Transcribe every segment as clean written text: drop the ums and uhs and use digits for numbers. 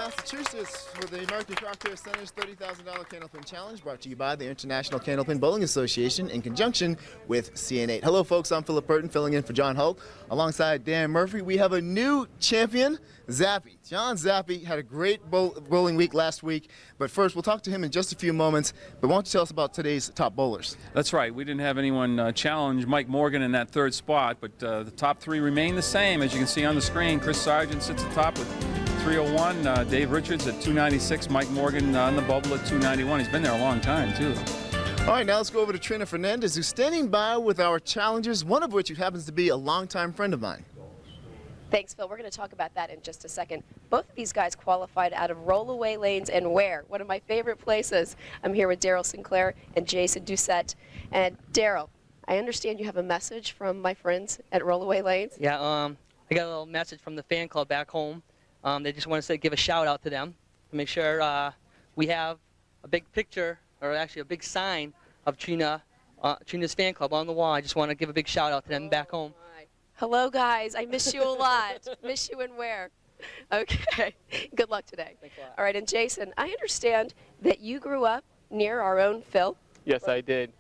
Massachusetts for the American Cocktail Center's $30,000 Candlepin Challenge, brought to you by the International Candlepin Bowling Association in conjunction with CN8. Hello, folks. I'm Philip Burton, filling in for John Holt. Alongside Dan Murphy, we have a new champion, Zappi. John Zappi had a great bowling week last week, but first, we'll talk to him in just a few moments. But why don't you tell us about today's top bowlers? That's right. We didn't have anyone challenge Mike Morgan in that third spot, but the top three remain the same. As you can see on the screen, Chris Sargent sits atop with 301, Dave Richards at 296, Mike Morgan on the bubble at 291. He's been there a long time, too. All right, now let's go over to Trina Fernandez, who's standing by with our challengers, one of which happens to be a longtime friend of mine. Thanks, Phil. We're going to talk about that in just a second. Both of these guys qualified out of rollaway lanes and where? One of my favorite places. I'm here with Darryl Sinclair and Jason Doucette. And Darryl, I understand you have a message from my friends at Rollaway Lanes. Yeah, I got a little message from the fan club back home. They just want to give a shout out to them to make sure we have a big picture, or actually a big sign of Trina's fan club on the wall. I just want to give a big shout out to them back home. Hello, guys. I miss you a lot. Miss you and where? Okay. Good luck today. Thanks a lot. All right, and Jason, I understand that you grew up near our own Phil. Yes, I did.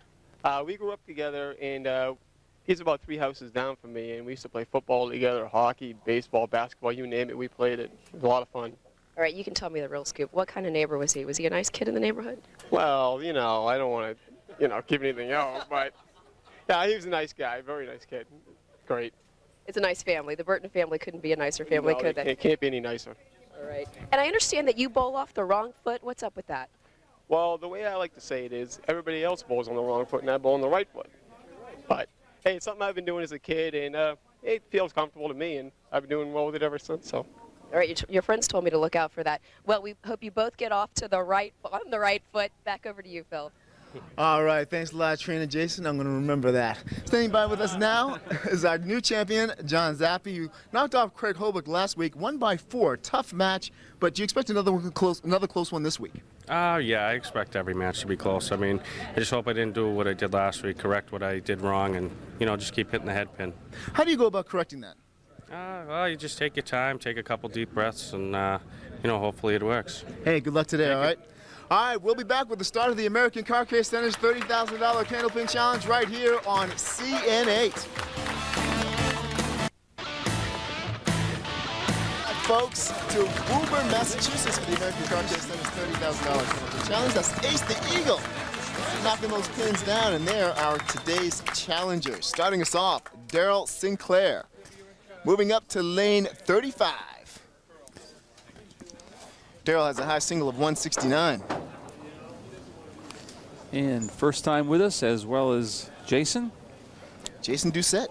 We grew up together, and he's about 3 houses down from me, and we used to play football together, hockey, baseball, basketball, you name it, we played it. It was a lot of fun. All right, you can tell me the real scoop. What kind of neighbor was he? Was he a nice kid in the neighborhood? Well, you know, I don't want to, give anything out, but yeah, he was a nice guy, very nice kid. Great. It's a nice family. The Burton family couldn't be a nicer family, could they? It can't be any nicer. All right. And I understand that you bowl off the wrong foot. What's up with that? Well, the way I like to say it is everybody else bowls on the wrong foot, and I bowl on the right foot. But, hey, it's something I've been doing as a kid, and it feels comfortable to me, and I've been doing well with it ever since. So. All right, your friends told me to look out for that. Well, we hope you both get off to the right, on the right foot. Back over to you, Phil. All right, thanks a lot, Trina. Jason, I'm going to remember that. Standing by with us now is our new champion, John Zappi, who knocked off Craig Holbrook last week, won by 4. Tough match, but do you expect another close one this week? Yeah, I expect every match to be close. I mean, I just hope I didn't do what I did last week, correct what I did wrong, and, just keep hitting the head pin. How do you go about correcting that? Well, you just take your time, take a couple deep breaths, and, hopefully it works. Hey, good luck today, all right? All right, we'll be back with the start of the American Car Care Center's $30,000 Candlepin Challenge right here on CN8. Folks, to Woburn, Massachusetts for the American Car Care Center's $30,000 Candlepin Challenge. That's Ace the Eagle knocking those pins down, and they're our today's challengers. Starting us off, Darryl Sinclair. Moving up to lane 35. Darryl has a high single of 169. And first time with us, as well as Jason. Jason Doucette.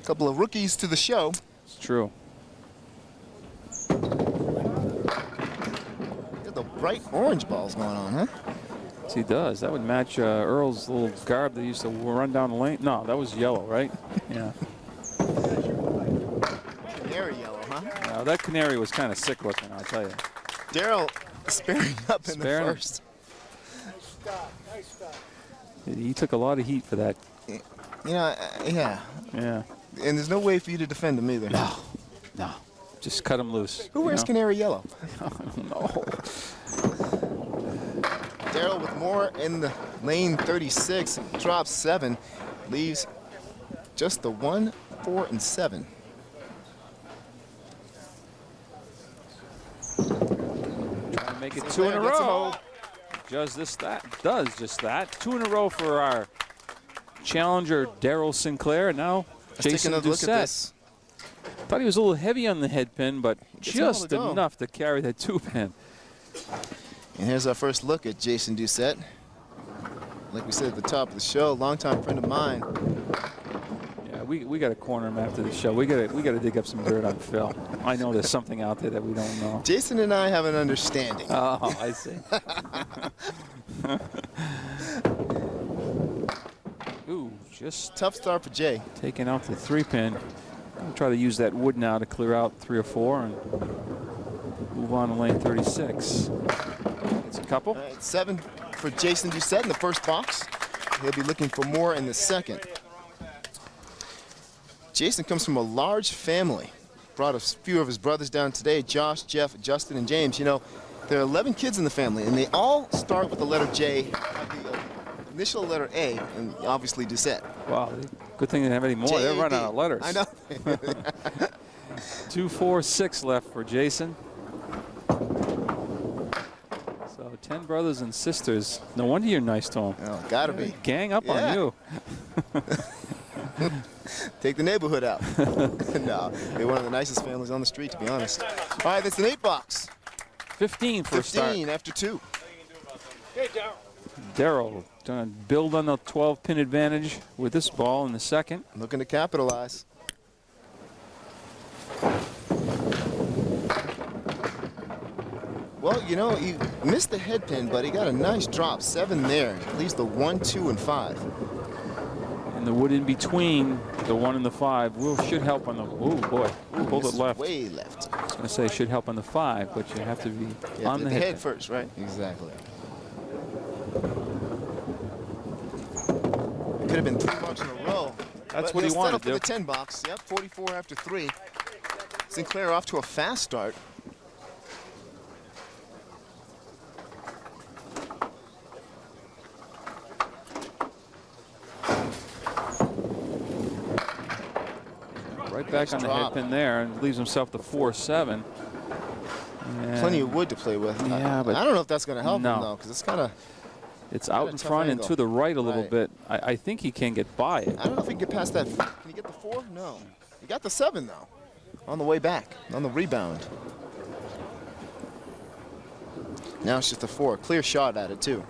A couple of rookies to the show. It's true. Got the bright orange balls going on, huh? Yes, he does. That would match Earl's little garb that he used to run down the lane. No, that was yellow, right? Yeah. Canary yellow, huh? No, that canary was kind of sick looking, I'll tell you. Darryl sparing up in the first. Nice stop. He took a lot of heat for that. Yeah. Yeah. And there's no way for you to defend him either. No. Just cut him loose. Who wears canary yellow? I don't know. Darryl with more in the lane 36, drops 7, leaves just the 1, 4, and 7. Trying to make it 2 in a row. Does just that. 2 in a row for our challenger, Darryl Sinclair. And now Jason Doucette. Look at this. Thought he was a little heavy on the head pin, but just enough to carry that 2-pin. And here's our first look at Jason Doucette. Like we said at the top of the show, longtime friend of mine. Yeah, we got to corner him after the show. We got to dig up some dirt on Phil. I know there's something out there that we don't know. Jason and I have an understanding. Oh, I see. Ooh, just tough start for Jay. Taking out the 3-pin. I'll try to use that wood now to clear out 3 or 4 and move on to lane 36. It's a couple. All right, 7 for Jason Doucette in the first box. He'll be looking for more in the second. Jason comes from a large family. brought a few of his brothers down today, Josh, Jeff, Justin, and James. You know, there are 11 kids in the family, and they all start with the letter J, have the initial letter A, and obviously Doucette. Wow, good thing they didn't have any more. They're running out of letters. I know. 2, 4, 6 left for Jason. So 10 brothers and sisters. No wonder you're nice to them. Oh, gotta be. Gang up on you. Take the neighborhood out. No, they're one of the nicest families on the street, to be honest. All right, that's an 8-box. 15 for a start. 15 after 2. Darryl going to build on the 12-pin advantage with this ball in the second. Looking to capitalize. Well, you know, he missed the head pin, but he got a nice drop. 7 there. Leaves the 1, 2, and 5. And the wood in between the 1 and the 5 should help on the. Oh boy, pulled it left. Way left. I was going to say should help on the 5, but you have to be on the head head first, right? Exactly. It could have been 3 marks in a row. That's what he wanted for the 10 box. Yep, 44 after 3. Sinclair off to a fast start. Right back on the head pin there, and leaves himself the 4-7. Plenty of wood to play with. Yeah, but I don't know if that's going to help him though, because it's kind of. It's out in front and to the right a little bit. I think he can get by it. I don't know if he can get past that. Can he get the 4? No. He got the 7 though. On the way back, on the rebound. Now it's just a 4. Clear shot at it too.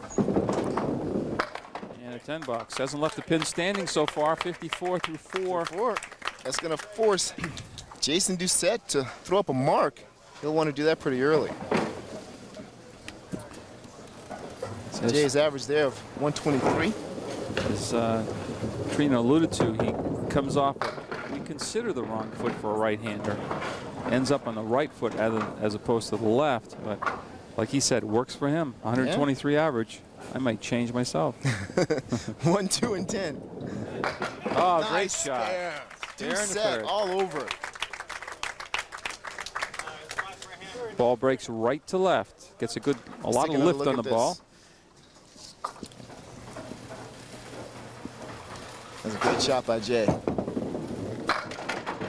And a 10 box. Hasn't left the pin standing so far. 54 through 4. That's going to force Jason Doucette to throw up a mark. He'll want to do that pretty early. So Jay's average there of 123. As Trina alluded to, he comes off what we consider the wrong foot for a right-hander. Ends up on the right foot as opposed to the left. But like he said, works for him. 123 average. I might change myself. 1, 2, and 10. Oh, nice great shot. Doucette all over. Ball breaks right to left. Gets a lot of lift on the ball. That's a great shot by Jay.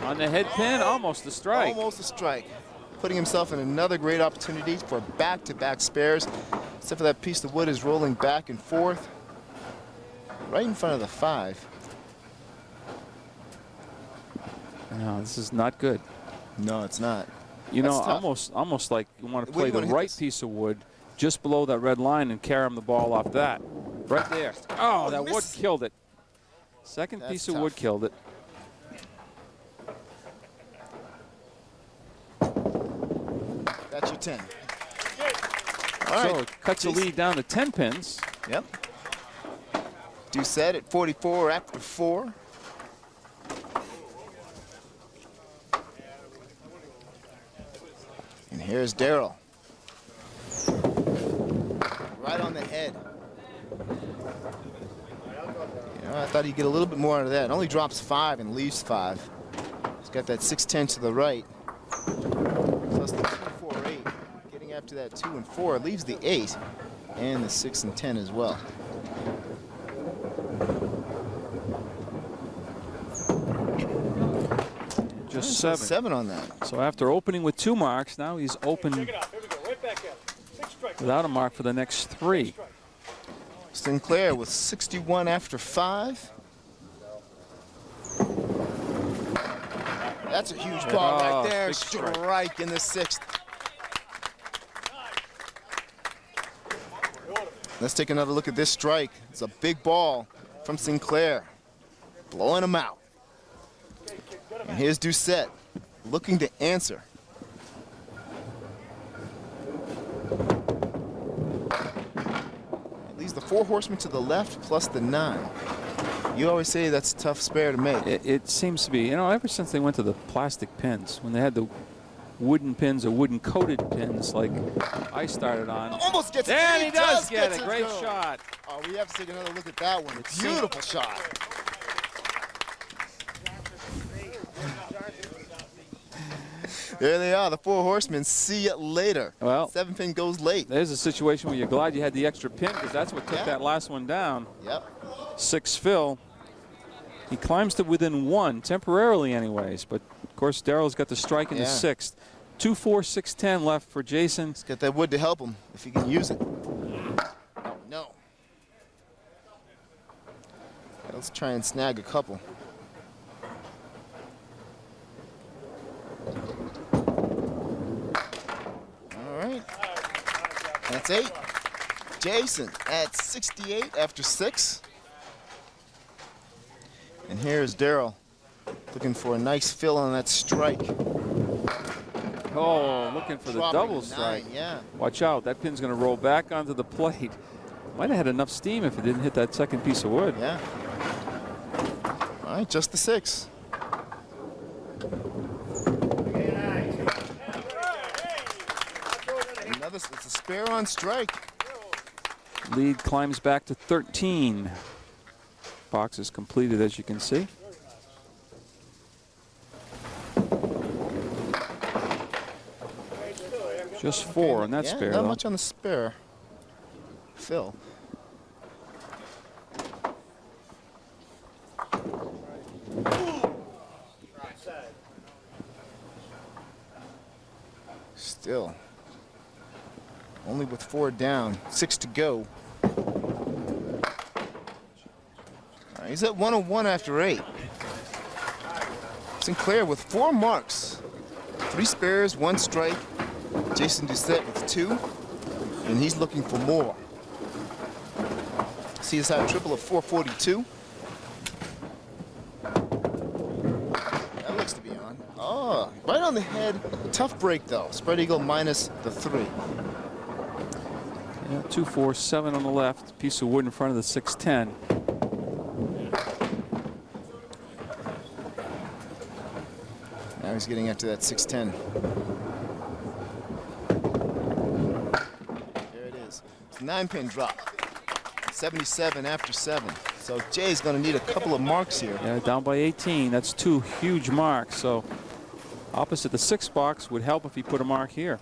On the head pin, almost a strike. Almost a strike. Putting himself in another great opportunity for back-to-back spares. Except for that piece of wood is rolling back and forth. Right in front of the 5. No, this is not good. No, it's not. You know, almost like you want to play the right piece of wood just below that red line and carry the ball off that. Right there. Oh, that wood killed it. Second piece of wood killed it. That's your 10. All right. So it cuts the lead down to 10 pins. Yep. Doucette at 44 after 4. And here's Darryl. Right on the head. You know, I thought he'd get a little bit more out of that. It only drops 5 and leaves 5. He's got that 6-10 to the right. Plus the 2-4-8. Getting up to that 2 and 4 leaves the 8 and the 6 and 10 as well. Just 7. 7 on that. So after opening with 2 marks, now he's open without a mark for the next 3. Sinclair with 61 after 5. That's a huge ball right there. Strike in the 6th. Let's take another look at this strike. It's a big ball from Sinclair. Blowing him out. And here's Doucette looking to answer. Leaves the 4 horsemen to the left plus the 9. You always say that's a tough spare to make. It seems to be. You know, ever since they went to the plastic pins, when they had the wooden pins or wooden coated pins like I started on. Almost gets it. And he does get it. Great shot. Oh, we have to take another look at that one. Beautiful shot. There they are, the four horsemen. See you later. Well, 7-pin goes late. There's a situation where you're glad you had the extra pin because that's what took that last one down. Yep. 6 Phil. He climbs to within 1, temporarily anyways, but of course Darryl's got the strike in the 6th. 2-4, 6-10 left for Jason. He's got that wood to help him if he can use it. No. Let's try and snag a couple. All right. That's 8. Jason at 68 after 6. And here's Darryl looking for a nice fill on that strike. Oh, looking for the double strike. Yeah. Watch out, that pin's going to roll back onto the plate. Might have had enough steam if it didn't hit that second piece of wood. Yeah. All right, just the 6. Another, it's a spare on strike. Lead climbs back to 13. Box is completed, as you can see. Just 4 on that spare, not though. much on the spare. Phil. Still. Only with 4 down, 6 to go. All right, he's at 101 after 8. Sinclair with 4 marks. 3 spares, 1 strike. Jason Doucette with 2, and he's looking for more. See this out triple of 442. That looks to be on. Oh, right on the head. Tough break though. Spread eagle minus the 3. Yeah, 2, 4, 7 on the left. Piece of wood in front of the 6-10. Now he's getting up to that 6-10. There it is. It's a 9-pin drop. 77 after 7. So Jay's going to need a couple of marks here. Yeah, down by 18. That's 2 huge marks. So opposite the 6 box would help if he put a mark here.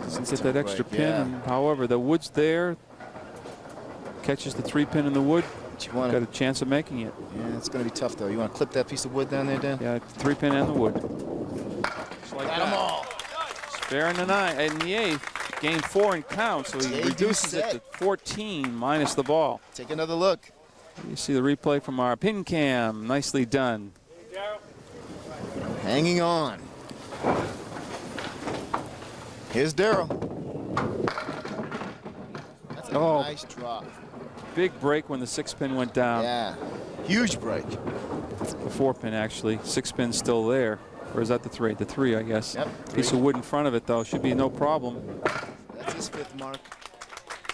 Doesn't get that extra pin. And, however, the wood's there. Catches the 3-pin in the wood. Got a chance of making it. Yeah, it's going to be tough though. You want to clip that piece of wood down there, Dan? Yeah, 3-pin and the wood. Just like Got them all. Spare in the 9 and the 8th. Gain 4 and count, so he reduces it to 14 minus the ball. Take another look. You see the replay from our pin cam. Nicely done. Hanging on. Here's Darryl. That's a nice drop. Big break when the 6-pin went down. Yeah, huge break. The 4-pin actually. 6-pin still there. Or is that the 3? The 3, I guess. Yep, Piece of wood in front of it, though. Should be no problem. That's his 5th mark.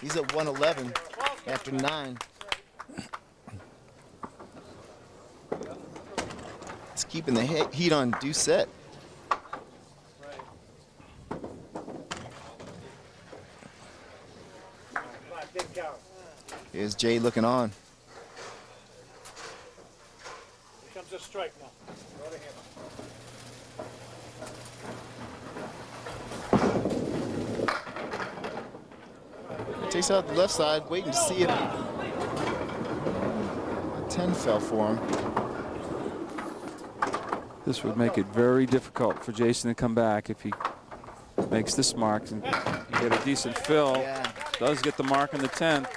He's at 111 after 9. It's keeping the heat on Doucette. Here's Jay looking on. Here comes a strike now. Takes out the left side, waiting to see if a 10 fell for him. This would make it very difficult for Jason to come back if he makes this mark and get a decent fill. Yeah. Does get the mark on the 10th.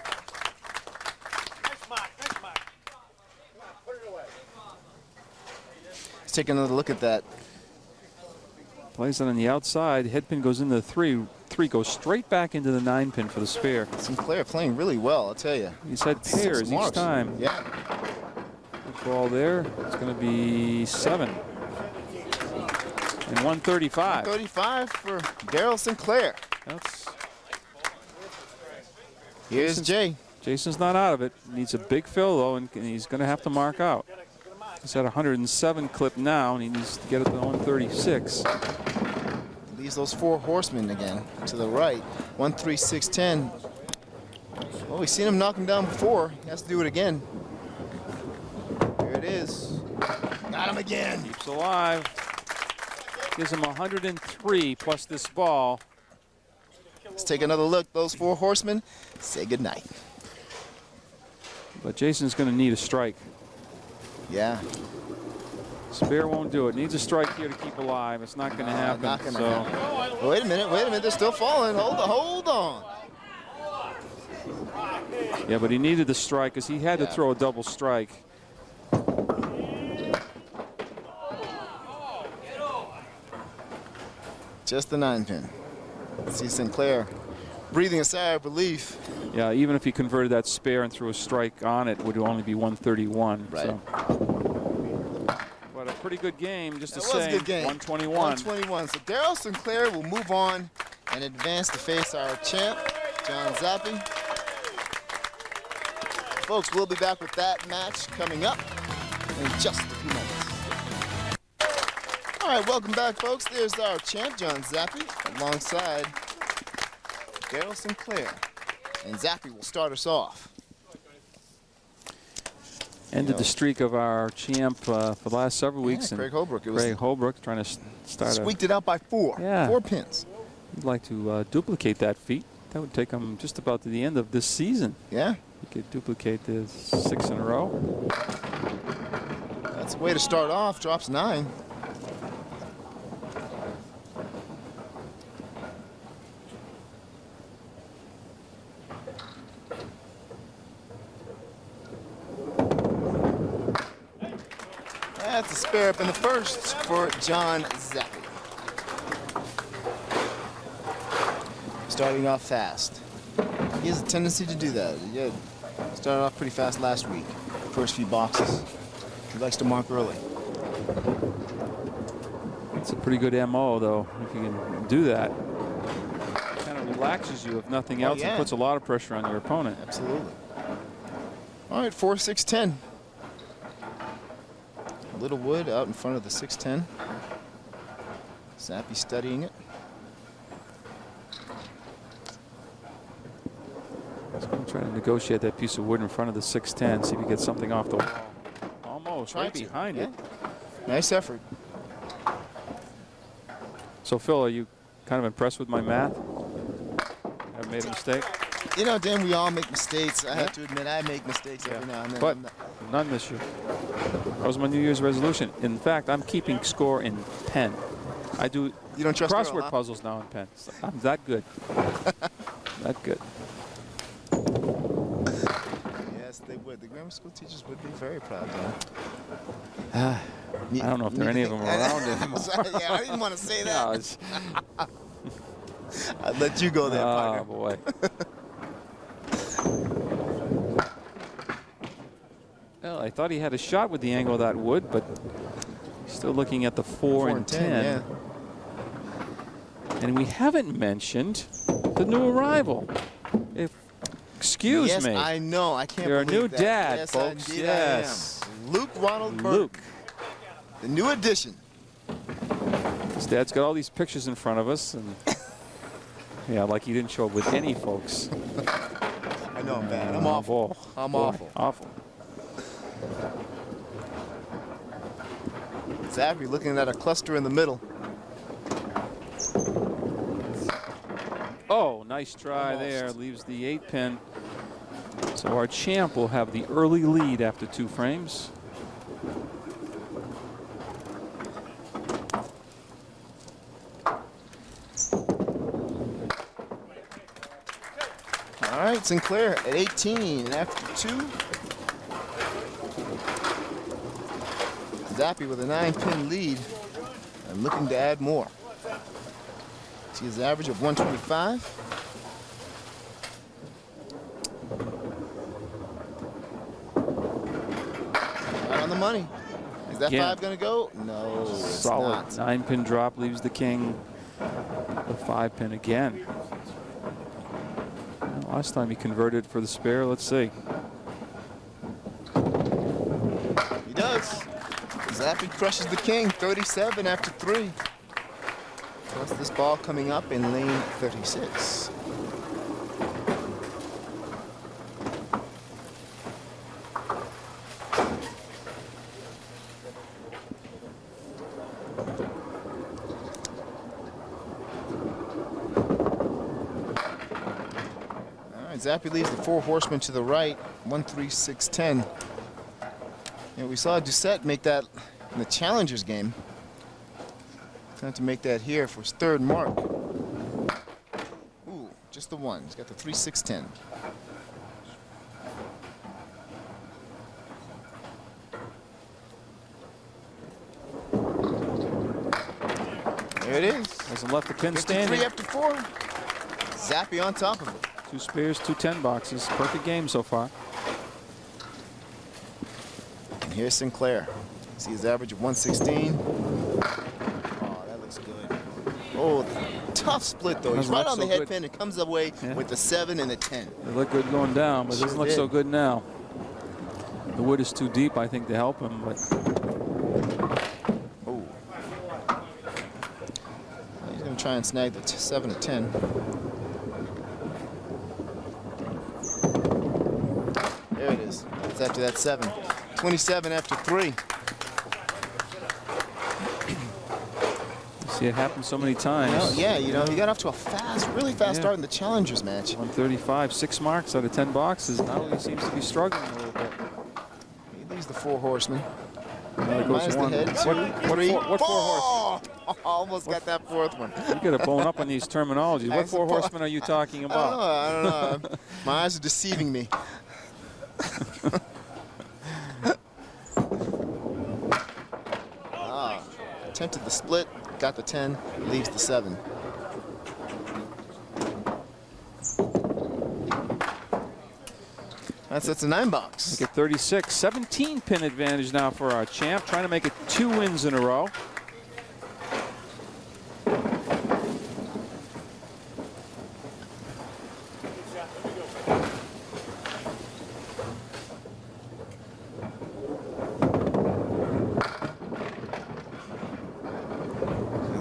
Let's take another look at that. Plays it on the outside. Head pin goes into the 3. 3 goes straight back into the 9-pin for the spare. Sinclair playing really well, I'll tell you. He's had pairs each time. Yeah. Good ball there. It's going to be 7. And 135. 135 for Darryl Sinclair. That's. Here's Jay. Jason's not out of it. Needs a big fill, though, and he's going to have to mark out. He's at 107 clip now, and he needs to get it to 136. Leaves those 4 horsemen again to the right. 1, 3, 6, 10. Well, we've seen him knock him down before. He has to do it again. Here There it is. Got him again. Keeps alive. Gives him 103 plus this ball. Let's take another look. Those 4 horsemen say goodnight. But Jason's going to need a strike. Yeah. Spare won't do it. Needs a strike here to keep alive. It's not going to happen. Not gonna happen. Wait a minute. They're still falling. Hold on. Yeah, but he needed the strike because he had to throw a double strike. Just the 9-pin. See Sinclair breathing a sigh of relief. Yeah, even if he converted that spare and threw a strike on it, would only be 131. Right. So. But a pretty good game, just the It was same. a good game. 121. 121. So Darryl Sinclair will move on and advance to face our champ, John Zappi. Folks, we'll be back with that match coming up in just a few moments. All right, welcome back, folks. There's our champ, John Zappi, alongside Darryl Sinclair. And Zappi will start us off. Ended the streak of our champ for the last several weeks. Craig and Holbrook. Craig Holbrook trying to start squeaked it out by 4. Yeah. 4 pins. He'd like to duplicate that feat. That would take him just about to the end of this season. Yeah. He could duplicate the 6 in a row. That's a way to start off. Drops 9. That's a spare up in the first for John Zappi. Starting off fast. He has a tendency to do that. He started off pretty fast last week. First few boxes. He likes to mark early. It's a pretty good MO, though, if you can do that. Kind of relaxes you, if nothing else, and puts a lot of pressure on your opponent. Absolutely. All right, 4, 6, 10. Little wood out in front of the 610. Zappi studying it. Trying to negotiate that piece of wood in front of the 610, see if he gets something off the wall. Almost right behind it. Nice effort. So, Phil, are you kind of impressed with my math? Haven't made a mistake? You know, Dan, we all make mistakes. I have to admit, I make mistakes every now and then. But none this year. That was my New Year's resolution. In fact, I'm keeping score in pen. I do you don't trust crossword Earl, huh? puzzles now in pen. So I'm that good. That good. Yes, they would. The grammar school teachers would be very proud, Dan. I don't know if there are any of them around anymore. Yeah, I didn't want to say that. No, I'd let you go there, partner. oh, boy. Well, I thought he had a shot with the angle of that wood, but still looking at the 4 and 10. Yeah. And we haven't mentioned the new arrival. Excuse yes, me. I know. I can't You're a believe new that. dad, yes, folks. Indeed Yes. I am. Luke Ronald Burton. Luke. The new addition. His dad's got all these pictures in front of us. And yeah, like he didn't show up with any folks. I know I'm bad. I'm awful. Boy. I'm Boy, awful. Awful. Zappi looking at a cluster in the middle. Oh, nice try there. Leaves the 8-pin. So our champ will have the early lead after 2 frames. All right, Sinclair at 18 after 2. Zappi with a 9-pin lead and looking to add more. See his average of 125. Right on the money. Is that 5 going to go? No, it's Solid not. 9-pin drop leaves the king. The 5-pin again. Well, last time he converted for the spare. Let's see. He does. Zappi crushes the king, 37 after 3. Plus this ball coming up in lane 36. right, Zappi leaves the 4 horsemen to the right, 1, 3, 6, 10. And we saw Doucette make that in the Challengers game. Trying to make that here for his 3rd mark. Ooh, just the 1. He's got the 3, 6, 10. There it is. Hasn't left the pin 53 standing. after 4. Zappi on top of it. 2 spares, 2 10 boxes. Perfect game so far. And here's Sinclair. See his average of 116. Oh, that looks good. Oh, tough split though. He's Doesn't right look on the so head good. pin and comes away Yeah. with the 7 and the 10. It looked good going down, but it doesn't Sure look did. so good now. The wood is too deep, I think, to help him, but Oh. He's going to try and snag the 7 to 10. There it is. It's after that 7. 27 after 3. see it happen so many times. Yeah, you know, he got off to a really fast Yeah. start in the Challengers match. 135, 6 marks out of 10 boxes. Now he seems to be struggling a little bit. He leaves the 4 horsemen. There goes Minus the one. head, 2, What 3. four horsemen? Oh, almost got that 4th one. You got to bone up on these terminologies. What 4 horsemen are you talking about? I don't know. My eyes are deceiving me. Attempted the split, got the 10, leaves the 7. That's a 9 box. Make it 36, 17 pin advantage now for our champ, trying to make it 2 wins in a row.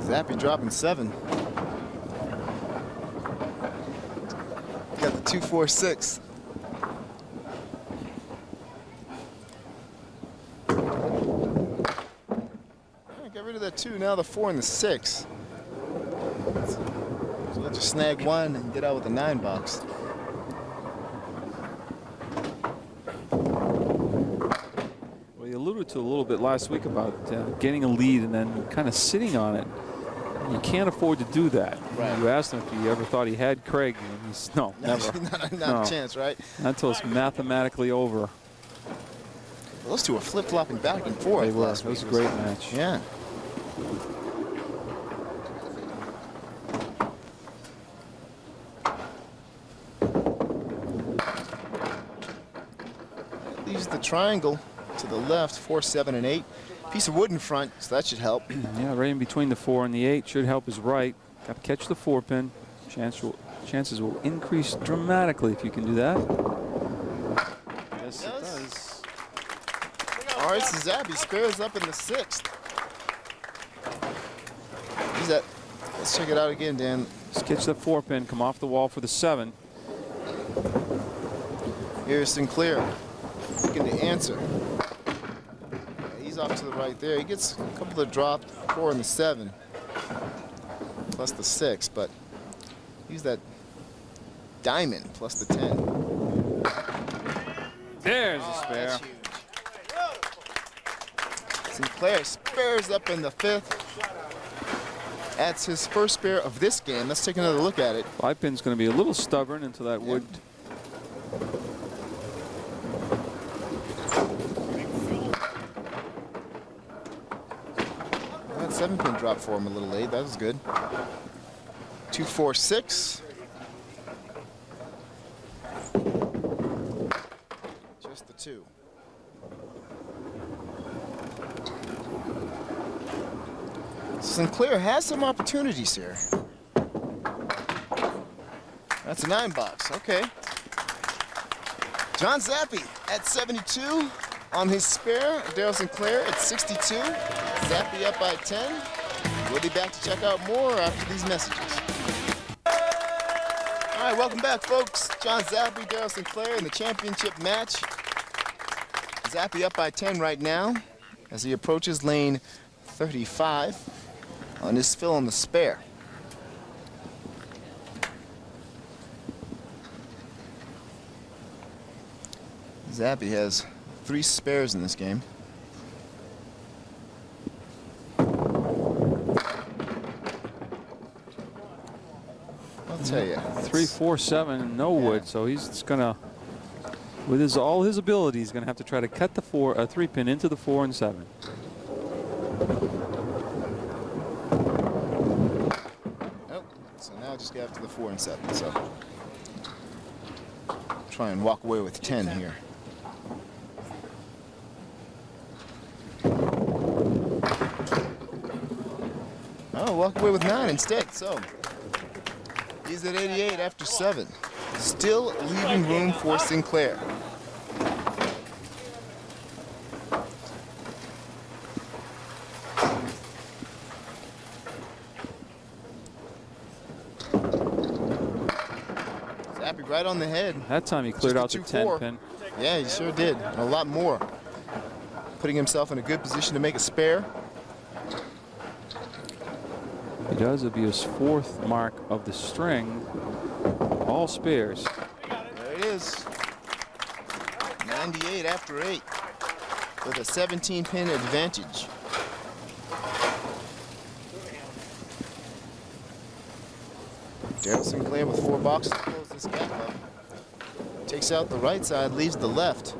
Zappi dropping 7. Got the 2, 4, 6. Get rid of that 2. Now the 4 and the 6. So let's just snag 1 and get out with the 9 box. We alluded to a little bit last week about getting a lead and then kind of sitting on it. You can't afford to do that. Right. You asked him if he ever thought he had Craig, and he's no, never. not No. a chance, right? Not until it's mathematically over. Well, those 2 are flip-flopping back and forth. They were. last It was a week. great match. Yeah. Leaves the triangle to the left, 4, 7, and 8. Piece of wood in front, so that should help. Yeah, right in between the 4 and the 8 should help his right. Got to catch the 4 pin. Chances will increase dramatically if you can do that. Yes, it does. All right, so Zappi spares up in the 6th. He's at. Let's check it out again, Dan. Just catch that 4 pin, come off the wall for the 7. Here's Sinclair looking to answer. He's off to the right there. He gets a couple of dropped, 4 and the 7, plus the 6, but use that diamond plus the 10. There's a spare. That's huge. Sinclair spares up in the 5th. That's his first spare of this game. Let's take another look at it. 5 pin's going to be a little stubborn until that wood. That 7 pin dropped for him a little late. That was good. 2, 4, 6. Just the 2. Sinclair has some opportunities here. That's a 9 box. Okay. John Zappi at 72 on his spare. Darryl Sinclair at 62. Zappi up by 10. We'll be back to check out more after these messages. All right, welcome back, folks. John Zappi, Darryl Sinclair in the championship match. Zappi up by 10 right now as he approaches lane 35 on his fill on the spare. Zappi has 3 spares in this game. I'll tell you. 3-4-7, no wood, so he's gonna, with all his abilities, he's gonna have to try to cut the 3-pin into the 4 and 7. Nope. So now I just get after the 4 and 7. So try and walk away with 10 here. Oh, walk away with 9 instead. So he's at 88 after 7. Still leaving room for Sinclair. Zappi right on the head. That time he cleared out the 10 pin. Yeah, he sure did. A lot more. Putting himself in a good position to make a spare. He does. It'll be his 4th mark of the string. All spares. There it is. 98 after 8 with a 17-pin advantage. Darryl Sinclair with 4 boxes to close this gap up. Takes out the right side, leaves the left.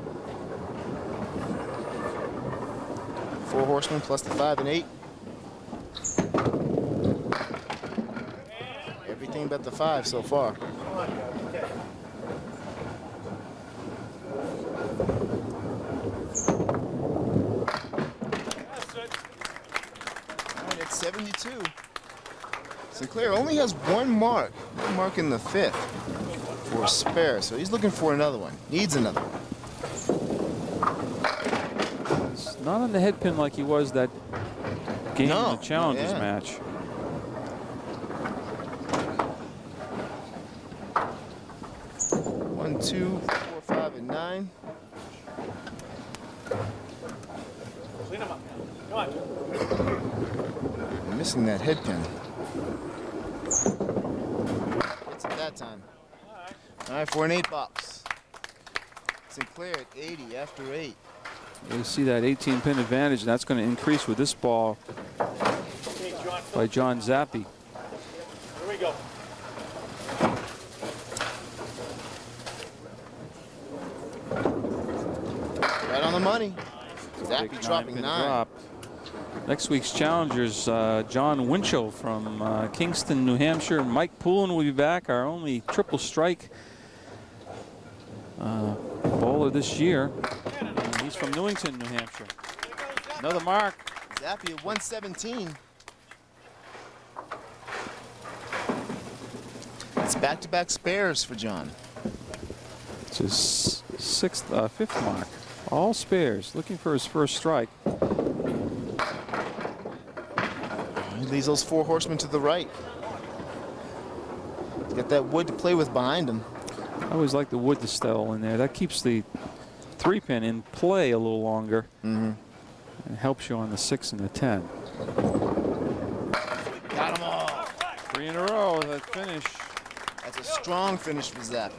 4 horsemen plus the 5 and 8. Everything but the 5 so far. And it's 72. Sinclair only has 1 mark in the 5th for a spare, so he's looking for another one. Needs another one. It's not on the head pin like he was that game in the Challengers match. One, 2, 4, 5, and 9. Clean them up now. Come on. Missing that head pin. It's at that time. All right, for an 8 box. Sinclair at 80 after 8. You see that 18-pin advantage, and that's going to increase with this ball by John Zappi. Here we go. Right on the money. Zappi Big dropping 9-pin 9. drop. Next week's challengers, John Winchell from Kingston, New Hampshire. Mike Poulin will be back, our only triple strike bowler this year. And he's from Newington, New Hampshire. Another mark. Zappi at 117. It's back-to-back spares for John. It's his 5th mark. All spares, looking for his first strike. He leaves those 4 horsemen to the right. He's got that wood to play with behind him. I always like the wood to style in there. That keeps the 3-pin in play a little longer. Mm-hmm. And helps you on the 6 and the 10. Got them all. 3 in a row, that finish. That's a strong finish for Zappi.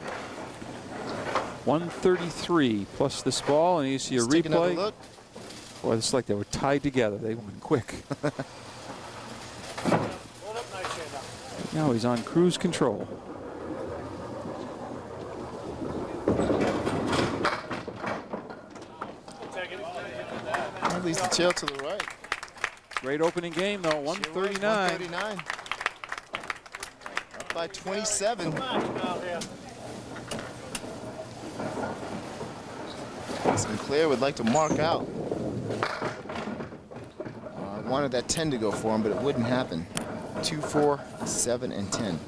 133 plus this ball, and you see a Let's take another replay. look. Boy, it's like they were tied together. They went quick. Hold up nice hand up. Now he's on cruise control. Take it. At least the tail to the right. Great opening game, though. 139. 139. Up by 27. Now, here. Sinclair would like to mark out. I wanted that 10 to go for him, but it wouldn't happen. 2, 4, 7, and 10.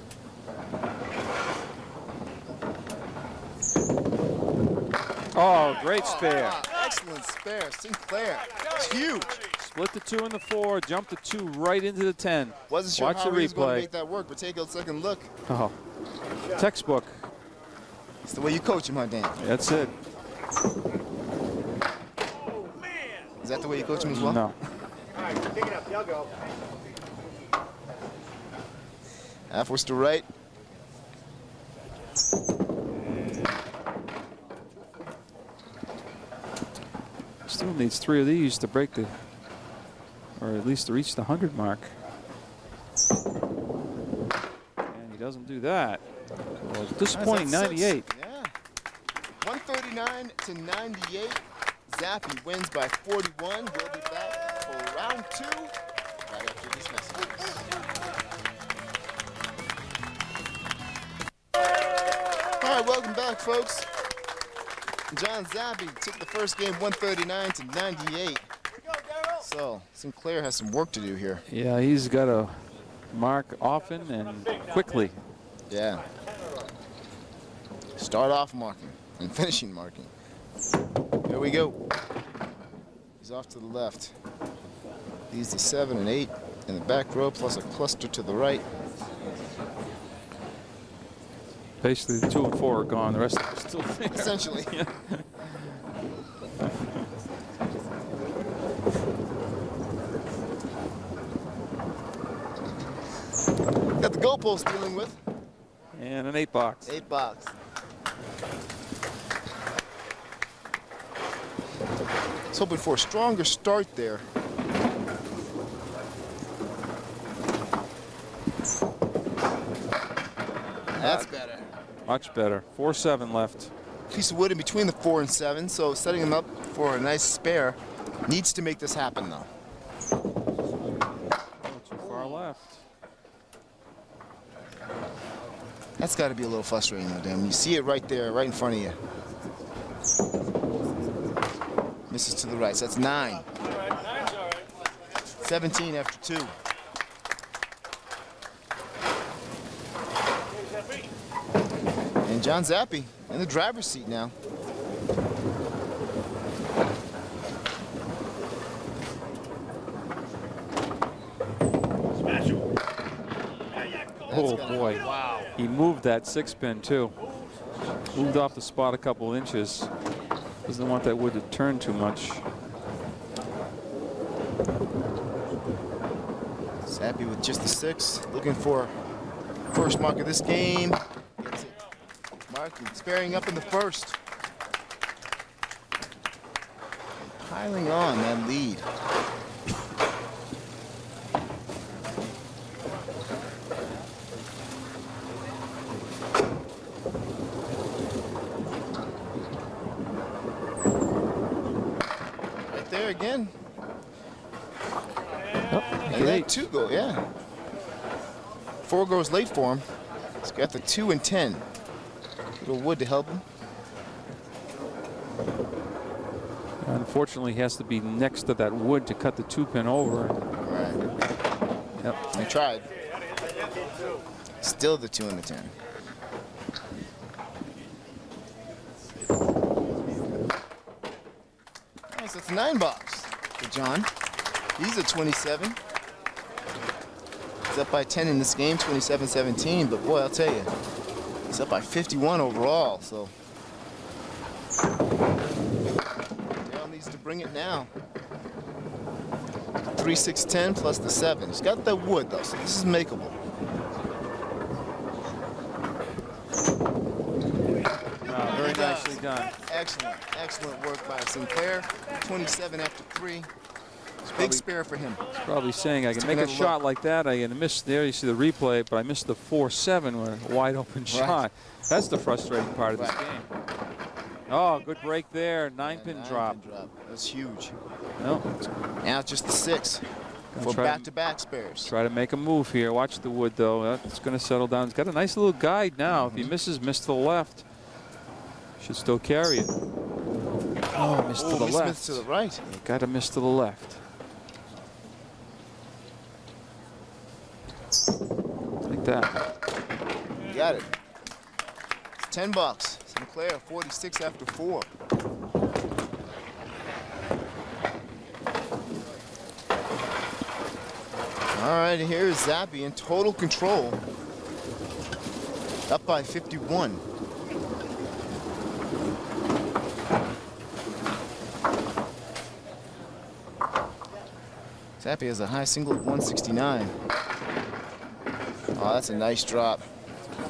Oh, great spare. Wow, excellent spare. Sinclair. It's huge. Split the 2 and the 4, jump the 2 right into the 10. Wasn't sure Watch how the he was going to replay. make that work, but take a second look. Oh, textbook. It's the way you coach him, huh, Dan? That's it. Is that the way you coach him as well? No. All right, pick it up. Y'all go. Half horse to right. needs 3 of these to break the, or at least to reach the 100 mark. And he doesn't do that. Well, disappointing, 98. Yeah. 139 to 98. Zappi wins by 41. We'll be back for round 2 right after these messages. All right, welcome back, folks. John Zappi took the first game 139 to 98. So Sinclair has some work to do here. Yeah, he's got to mark often and quickly. Yeah. Start off marking and finishing marking. Here we go. He's off to the left. He's the 7 and 8 in the back row, plus a cluster to the right. Basically, the 2 and 4 are gone. The rest of them are still there. Essentially. Yeah. Got the goalpost dealing with. And an 8 box. 8 box. I was hoping for a stronger start there. That's better. Much better. 4-7 left. Piece of wood in between the 4 and 7, so setting him up for a nice spare. Needs to make this happen, though. Too far left. That's got to be a little frustrating, though, Dan. You see it right there, right in front of you. Misses to the right, so that's 9. 17 after 2. And John Zappi in the driver's seat now. Oh boy. Wow. He moved that 6-pin too. Moved off the spot a couple inches. Doesn't want that wood to turn too much. Zappi with just the 6, looking for first mark of this game. Gets it. Marking, sparing up in the first. And piling on that lead. Right there again. And that 2 go, yeah. 4 goes late for him. He's got the 2 and 10. Little wood to help him. Unfortunately, he has to be next to that wood to cut the 2-pin over. Right. Yep. He tried. Still the 2 and the 10. Nice, that's a 9 box for John. He's a 27. He's up by 10 in this game, 27-17, but boy, I'll tell you, he's up by 51 overall, so Dale needs to bring it now. 3, 6, 10 plus the 7. He's got that wood though, so this is makeable. Wow, very nicely done. Excellent, excellent work by Sinclair. 27 after 3. Big spare for him. He's probably saying, I can make a shot like that. I can miss there. You see the replay, but I missed the 4-7 with a wide open shot. That's the frustrating part of this game. Oh, good break there. 9-pin drop. That's huge. No. Now it's just the 6 for back-to-back spares. Try to make a move here. Watch the wood, though. It's going to settle down. It's got a nice little guide now. If he misses, miss to the left. Should still carry it. Oh, missed to the left. Missed to the right. Got to miss to the left. Like that. You got it. It's 10 bucks. Sinclair 46 after 4. All right, here's Zappi in total control. Up by 51. Zappi has a high single of 169. Oh, that's a nice drop.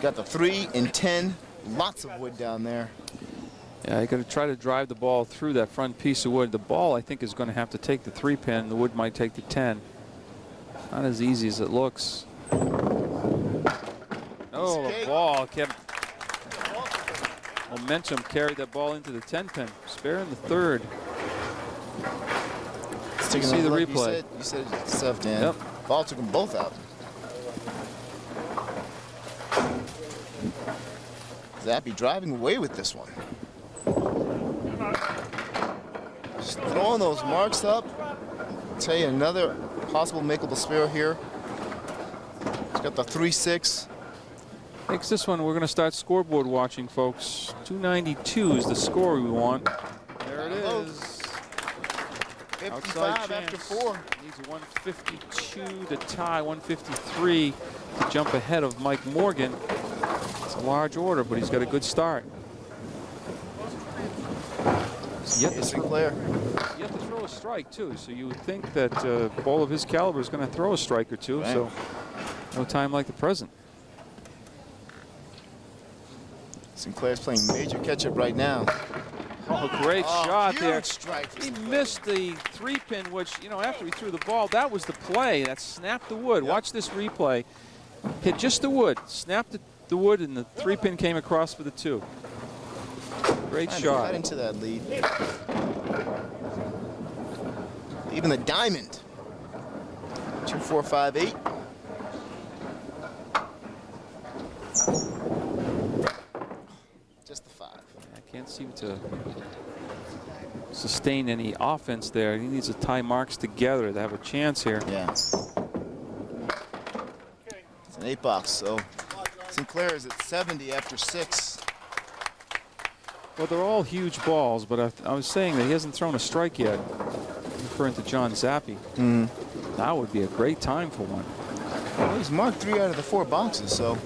Got the 3 and 10. Lots of wood down there. Yeah, you got to try to drive the ball through that front piece of wood. The ball, I think, is going to have to take the 3-pin. The wood might take the 10. Not as easy as it looks. Oh, the ball kept momentum, carried that ball into the 10-pin. Spare in the 3rd. You see the replay. You said it yourself, Dan. Yep. Ball took them both out. Zappi driving away with this one. Just throwing those marks up. I'll tell you another possible makeable spare here. He's got the 3-6. Makes this one, we're going to start scoreboard watching, folks. 292 is the score we want. There it is. 55 after 4. Needs a 152 to tie, 153 to jump ahead of Mike Morgan. It's a large order, but he's got a good start. Sinclair. You have to throw a strike, too, so you would think that a ball of his caliber is going to throw a strike or two, right. So no time like the present. Sinclair's playing major catch-up right now. Oh, great shot there. Strike He missed the 3-pin, which, you know, after he threw the ball, that was the play. That snapped the wood. Yep. Watch this replay. Hit just the wood, snapped the wood, and the 3-pin came across for the 2. Great shot. Got into that lead. Even the diamond. 2, 4, 5, 8. Just the 5. I can't seem to sustain any offense there. He needs to tie marks together to have a chance here. Yeah. It's an 8 box, so Sinclair is at 70 after 6. Well, they're all huge balls, but I was saying that he hasn't thrown a strike yet. Referring to John Zappi. That would be a great time for one. Well, he's marked 3 out of the 4 boxes, so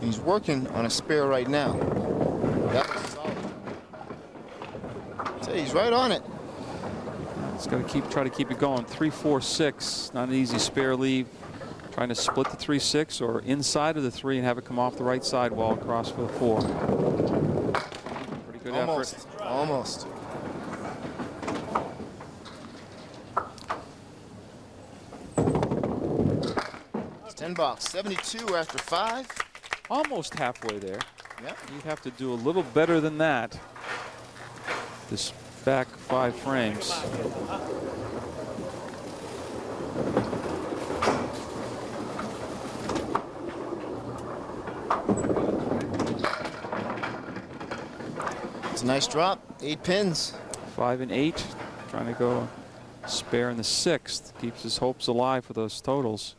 he's working on a spare right now. That was solid. I'd say he's right on it. It's got to try to keep it going. 3, 4, 6. Not an easy spare leave. Trying to split the 3-6 or inside of the 3 and have it come off the right side wall across for the 4. Pretty good effort. Almost. It's 10 box. 72 after 5. Almost halfway there. Yeah. You'd have to do a little better than that. This back 5 frames. It's a nice drop. 8 pins. 5 and 8. Trying to go spare in the 6th. Keeps his hopes alive for those totals.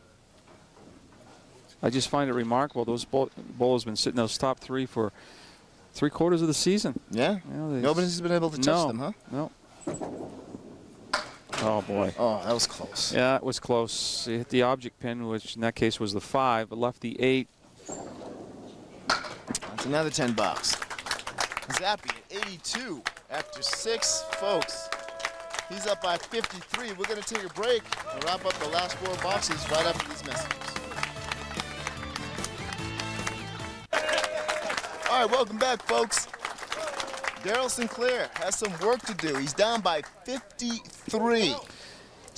I just find it remarkable. Those bowlers have been sitting those top 3 for 3/4 of the season. Yeah. You know, Nobody's been able to touch them, huh? No. Oh, boy. Oh, that was close. Yeah, it was close. He hit the object pin, which in that case was the 5, but left the 8. That's another 10 box. Zappi at 82 after 6, folks. He's up by 53. We're going to take a break and wrap up the last 4 boxes right after these messages. All right, welcome back, folks. Darryl Sinclair has some work to do. He's down by 53. He's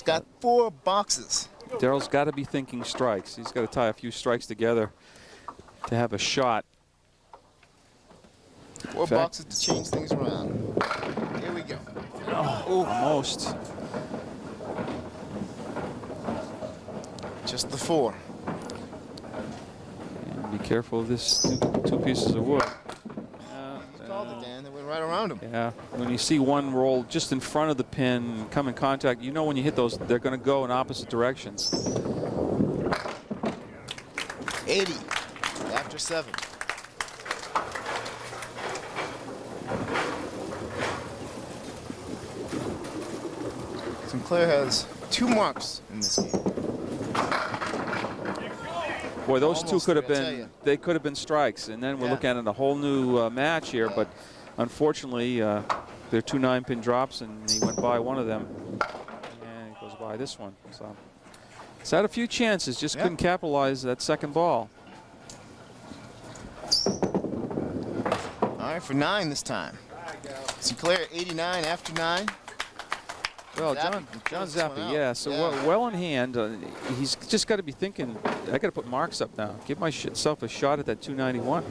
got 4 boxes. Darryl's got to be thinking strikes. He's got to tie a few strikes together to have a shot. 4 boxes to change things around. Here we go. Oh, almost. Just the 4. And be careful of this 2 pieces of wood. Called it, Dan. They went right around him. Yeah, when you see one roll just in front of the pin and come in contact, you know when you hit those, they're going to go in opposite directions. 80 after 7. Sinclair has 2 marks in this game. Boy, those Almost 2 could have three, I tell been, you. they could have been strikes. And then we're Yeah. looking at a whole new match here. But unfortunately, they're 2 9-pin drops, and he went by one of them. And he goes by this one. So he's had a few chances, just couldn't capitalize that second ball. All right, for 9 this time. Sinclair 89 after 9. Well, Zappi John can close this one Zappi, out. yeah. So well in hand. He's just got to be thinking, I got to put marks up now. Give myself a shot at that 291.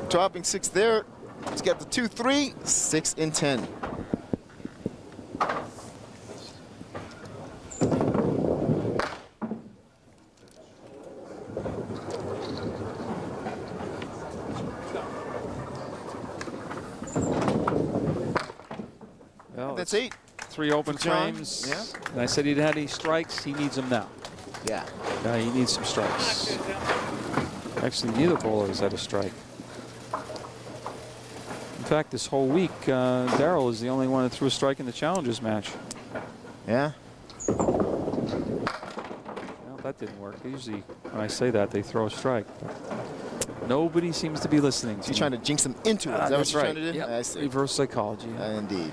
Dropping 6 there. He's got the 2-3, 6 and 10. Well, That's 8. 3 open John, frames. yeah. And I said he had any strikes. He needs them now. Yeah. He needs some strikes. Actually, neither bowler has had a strike. In fact, this whole week, Darryl is the only one that threw a strike in the Challengers match. Yeah. Well, that didn't work. Usually, when I say that, they throw a strike. But nobody seems to be listening to You're me. trying to jinx him into it. Is that what That's you're right. trying to do? Yep. I see. Reverse psychology. Indeed.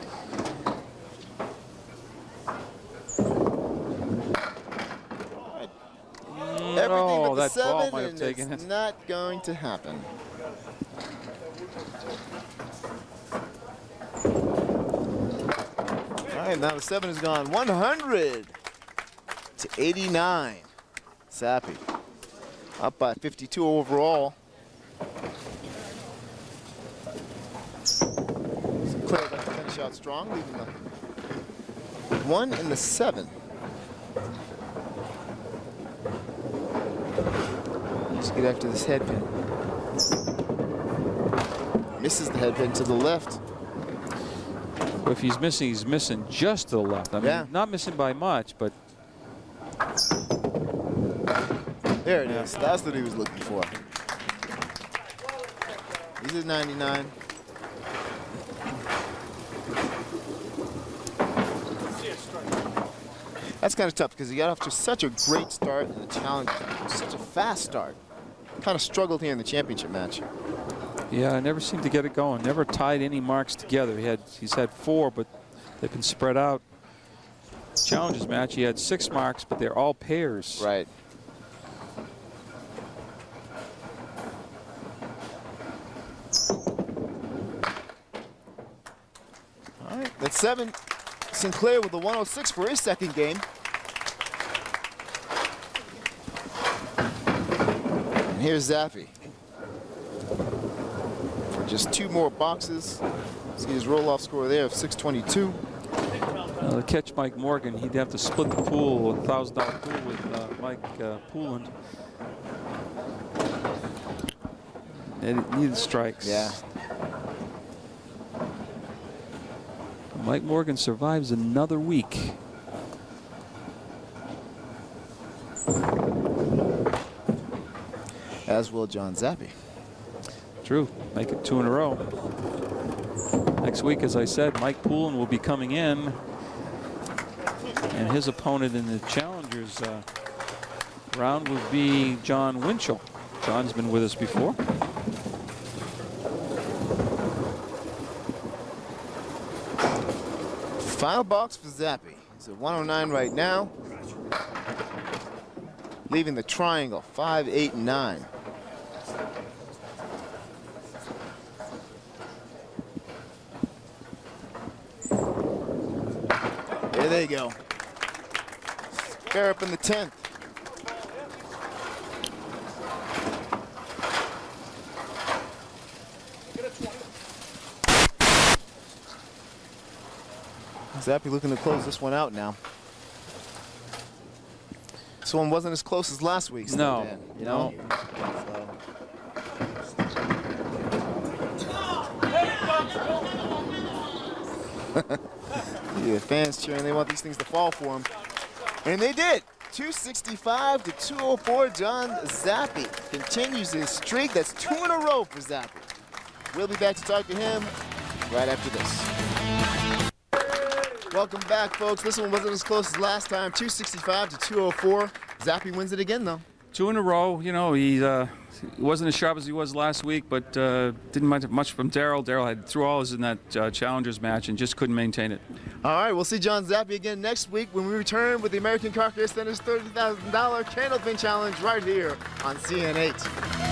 Everything but the that ball 7, might have and taken it's it. not going to happen. All right, now the 7 has gone 100 to 89. Zappi up by 52 overall. Sinclair got to finish out strong, leaving the 1 and the 7. Let's get after this head pin. Misses the head pin to the left. But if he's missing just to the left. I mean, Yeah. not missing by much, but There it is. That's what he was looking for. He's at 99. That's kind of tough because he got off to such a great start in the challenge, such a fast start. Kind of struggled here in the championship match. yeah, I never seemed to get it going. Never tied any marks together. He's had 4, but they've been spread out. Challengers match, he had 6 marks, but they're all pairs. Right. All right, that's 7. Sinclair with the 106 for his second game. And here's Zappi for just 2 more boxes. See his roll-off score there of 622. To catch Mike Morgan, he'd have to split the pool, $1,000 pool with Mike Pooland. It needed strikes. Yeah. Mike Morgan survives another week. As will John Zappi. True, make it 2 in a row. Next week, as I said, Mike Poolen will be coming in, and his opponent in the Challengers round will be John Winchell. John's been with us before. Final box for Zappi. He's at 109 right now. Leaving the triangle, 5, 8, and 9. There they go. Fair up in the 10th. Zappi looking to close this one out now. This one wasn't as close as last week's. No, Dan, you no. know? Yeah, the fans cheering. They want these things to fall for them. And they did. 265 to 204. John Zappi continues his streak. That's 2 in a row for Zappi. We'll be back to talk to him right after this. Welcome back, folks. This one wasn't as close as last time. 265 to 204. Zappi wins it again, though. 2 in a row. You know, he wasn't as sharp as he was last week, but didn't mind much from Darryl. Darryl threw all his in that Challengers match and just couldn't maintain it. All right, we'll see John Zappi again next week when we return with the American Car Care Center's $30,000 Candlepin Challenge right here on CN8.